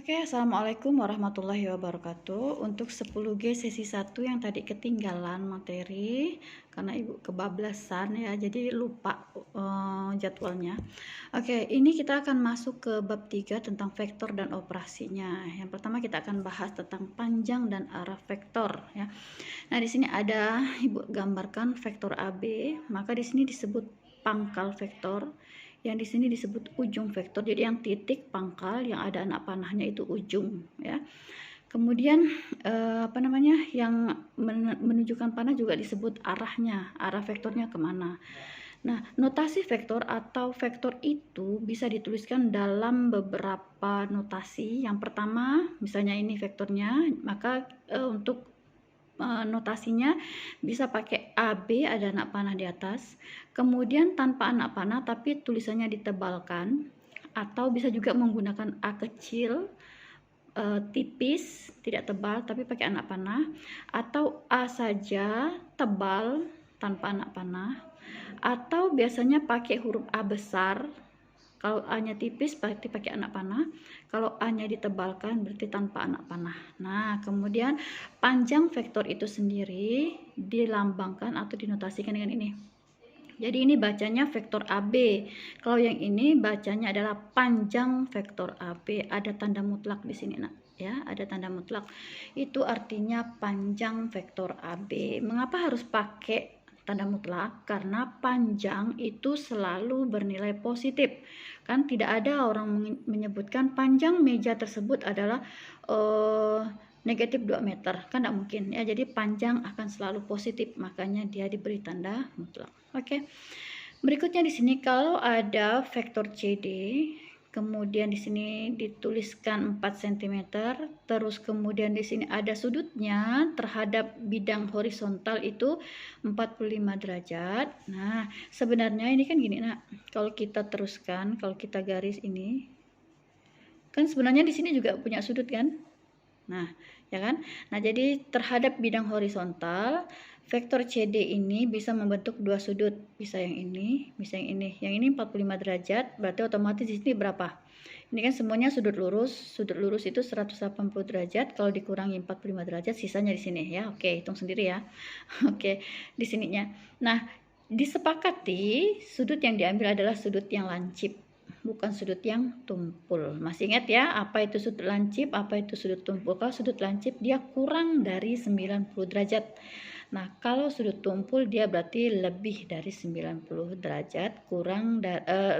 Oke, Assalamualaikum warahmatullahi wabarakatuh. Untuk 10G sesi 1 yang tadi ketinggalan materi karena Ibu kebablasan ya, jadi lupa jadwalnya. Oke, ini kita akan masuk ke bab 3 tentang vektor dan operasinya. Yang pertama kita akan bahas tentang panjang dan arah vektor ya. Nah, di sini ada Ibu gambarkan vektor AB, maka di sini disebut pangkal vektor. Yang di sini disebut ujung vektor. Jadi yang titik pangkal yang ada anak panahnya itu ujung ya. Kemudian yang menunjukkan panah juga disebut arahnya, arah vektornya kemana. Nah, notasi vektor atau vektor itu bisa dituliskan dalam beberapa notasi. Yang pertama, misalnya ini vektornya, maka untuk notasinya bisa pakai AB, ada anak panah di atas, kemudian tanpa anak panah tapi tulisannya ditebalkan, atau bisa juga menggunakan A kecil, tipis, tidak tebal tapi pakai anak panah, atau A saja tebal tanpa anak panah, atau biasanya pakai huruf A besar. Kalau A-nya tipis berarti pakai anak panah, kalau A-nya ditebalkan berarti tanpa anak panah. Nah, kemudian panjang vektor itu sendiri dilambangkan atau dinotasikan dengan ini. Jadi ini bacanya vektor AB. Kalau yang ini bacanya adalah panjang vektor AB. Ada tanda mutlak di sini, Nak. Ya, ada tanda mutlak. Itu artinya panjang vektor AB. Mengapa harus pakai tanda mutlak? Karena panjang itu selalu bernilai positif. Kan tidak ada orang menyebutkan panjang meja tersebut adalah negatif 2 meter, kan tidak mungkin ya. Jadi panjang akan selalu positif, makanya dia diberi tanda mutlak. Oke. Berikutnya di sini kalau ada vektor CD, kemudian di sini dituliskan 4 cm, terus kemudian di sini ada sudutnya terhadap bidang horizontal itu 45 derajat. Nah, sebenarnya ini kan gini, Nak. Kalau kita teruskan, kalau kita garis ini, kan sebenarnya di sini juga punya sudut kan? Nah, ya kan? Nah, jadi terhadap bidang horizontal, vektor CD ini bisa membentuk dua sudut. Bisa yang ini, bisa yang ini. Yang ini 45 derajat, berarti otomatis di sini berapa? Ini kan semuanya sudut lurus. Sudut lurus itu 180 derajat. Kalau dikurangi 45 derajat, sisanya di sini ya. Oke, hitung sendiri ya. Oke, di sininya. Nah, disepakati sudut yang diambil adalah sudut yang lancip, bukan sudut yang tumpul. Masih ingat ya, apa itu sudut lancip, apa itu sudut tumpul? Kalau sudut lancip dia kurang dari 90 derajat. Nah, kalau sudut tumpul dia berarti lebih dari 90 derajat,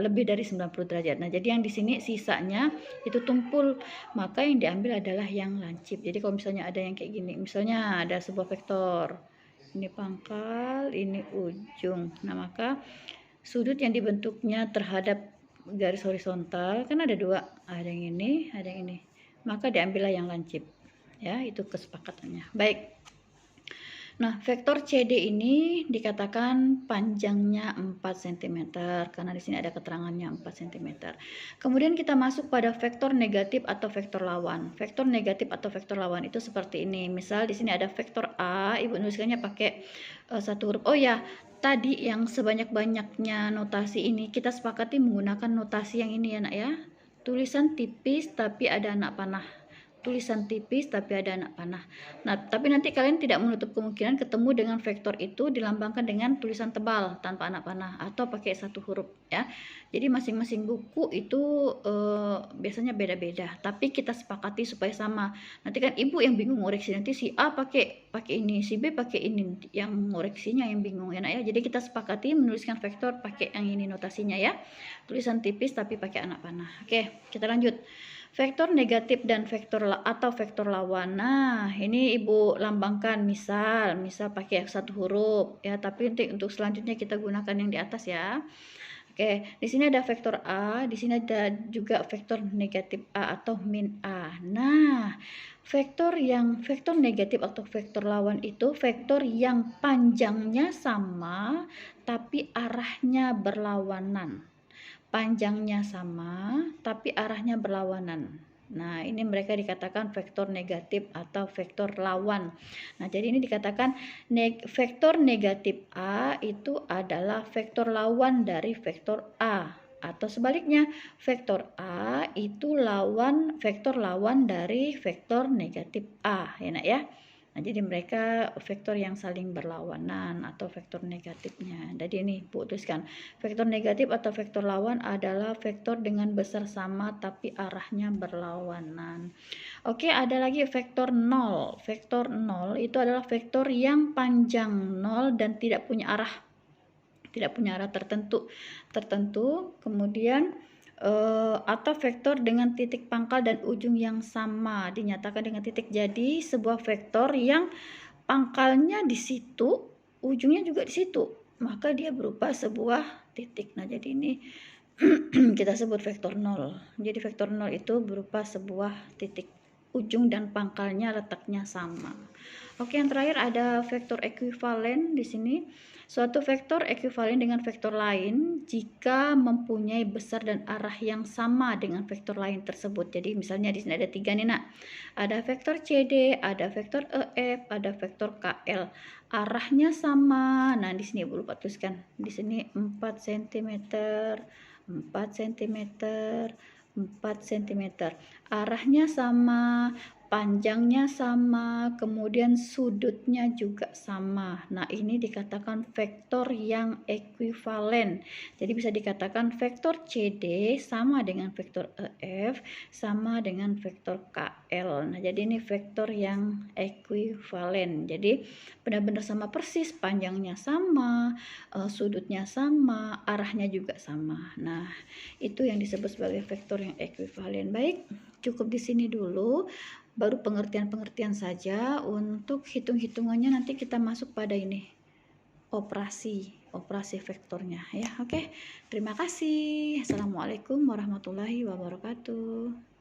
lebih dari 90 derajat. Nah, jadi yang di sini sisanya itu tumpul, maka yang diambil adalah yang lancip. Jadi kalau misalnya ada yang kayak gini, misalnya ada sebuah vektor, ini pangkal, ini ujung. Nah, maka sudut yang dibentuknya terhadap garis horizontal kan ada dua, ada yang ini, ada yang ini, maka diambillah yang lancip ya. Itu kesepakatannya. Baik. Nah, vektor CD ini dikatakan panjangnya 4 cm karena di sini ada keterangannya 4 cm. Kemudian kita masuk pada vektor negatif atau vektor lawan. Vektor negatif atau vektor lawan itu seperti ini. Misal di sini ada vektor A, Ibu nuliskannya pakai satu huruf. Oh ya, tadi yang sebanyak-banyaknya notasi ini kita sepakati menggunakan notasi yang ini ya, Nak ya. Tulisan tipis tapi ada anak panah. Tulisan tipis tapi ada anak panah. Nah, tapi nanti kalian tidak menutup kemungkinan ketemu dengan vektor itu dilambangkan dengan tulisan tebal tanpa anak panah atau pakai satu huruf ya. Jadi masing-masing buku itu biasanya beda-beda, tapi kita sepakati supaya sama. Nanti kan Ibu yang bingung ngoreksi, nanti si A pakai ini, si B pakai ini, yang ngoreksinya yang bingung ya, Nak ya. Jadi kita sepakati menuliskan vektor pakai yang ini notasinya ya. Tulisan tipis tapi pakai anak panah. Oke, kita lanjut. Vektor negatif dan vektor lawan. Nah, ini Ibu lambangkan misal pakai satu huruf ya, tapi untuk selanjutnya kita gunakan yang di atas ya. Oke, di sini ada vektor A, di sini ada juga vektor negatif A atau min A. Nah, vektor negatif atau vektor lawan itu vektor yang panjangnya sama tapi arahnya berlawanan. Panjangnya sama tapi arahnya berlawanan. Nah, ini mereka dikatakan vektor negatif atau vektor lawan. Nah, jadi ini dikatakan vektor negatif A itu adalah vektor lawan dari vektor A. Atau sebaliknya, vektor A itu vektor lawan dari vektor negatif A, ya nak ya. Nah, jadi mereka vektor yang saling berlawanan atau vektor negatifnya. Jadi ini Bu tuliskan, vektor negatif atau vektor lawan adalah vektor dengan besar sama tapi arahnya berlawanan. Oke, ada lagi vektor 0. Vektor 0 itu adalah vektor yang panjang 0 dan tidak punya arah tertentu, kemudian atau vektor dengan titik pangkal dan ujung yang sama dinyatakan dengan titik. Jadi sebuah vektor yang pangkalnya di situ, ujungnya juga di situ, maka dia berupa sebuah titik. Nah, jadi ini kita sebut vektor 0. Jadi vektor 0 itu berupa sebuah titik, ujung dan pangkalnya letaknya sama. Oke, yang terakhir ada vektor ekuivalen di sini. Suatu vektor ekuivalen dengan vektor lain jika mempunyai besar dan arah yang sama dengan vektor lain tersebut. Jadi misalnya di sini ada 3 nih, Nak. Ada vektor CD, ada vektor EF, ada vektor KL. Arahnya sama. Nah, di sini Ibu lupa tuliskan. Di sini 4 cm, 4 cm, 4 cm. Arahnya sama, panjangnya sama, kemudian sudutnya juga sama. Nah, ini dikatakan vektor yang ekuivalen. Jadi bisa dikatakan vektor CD sama dengan vektor EF sama dengan vektor KL. Nah, jadi ini vektor yang ekuivalen. Jadi benar-benar sama persis, panjangnya sama, sudutnya sama, arahnya juga sama. Nah, itu yang disebut sebagai vektor yang ekuivalen. Baik, cukup di sini dulu. Baru pengertian-pengertian saja. Untuk hitung-hitungannya nanti kita masuk pada ini, operasi vektornya ya. Oke, terima kasih. Assalamualaikum warahmatullahi wabarakatuh.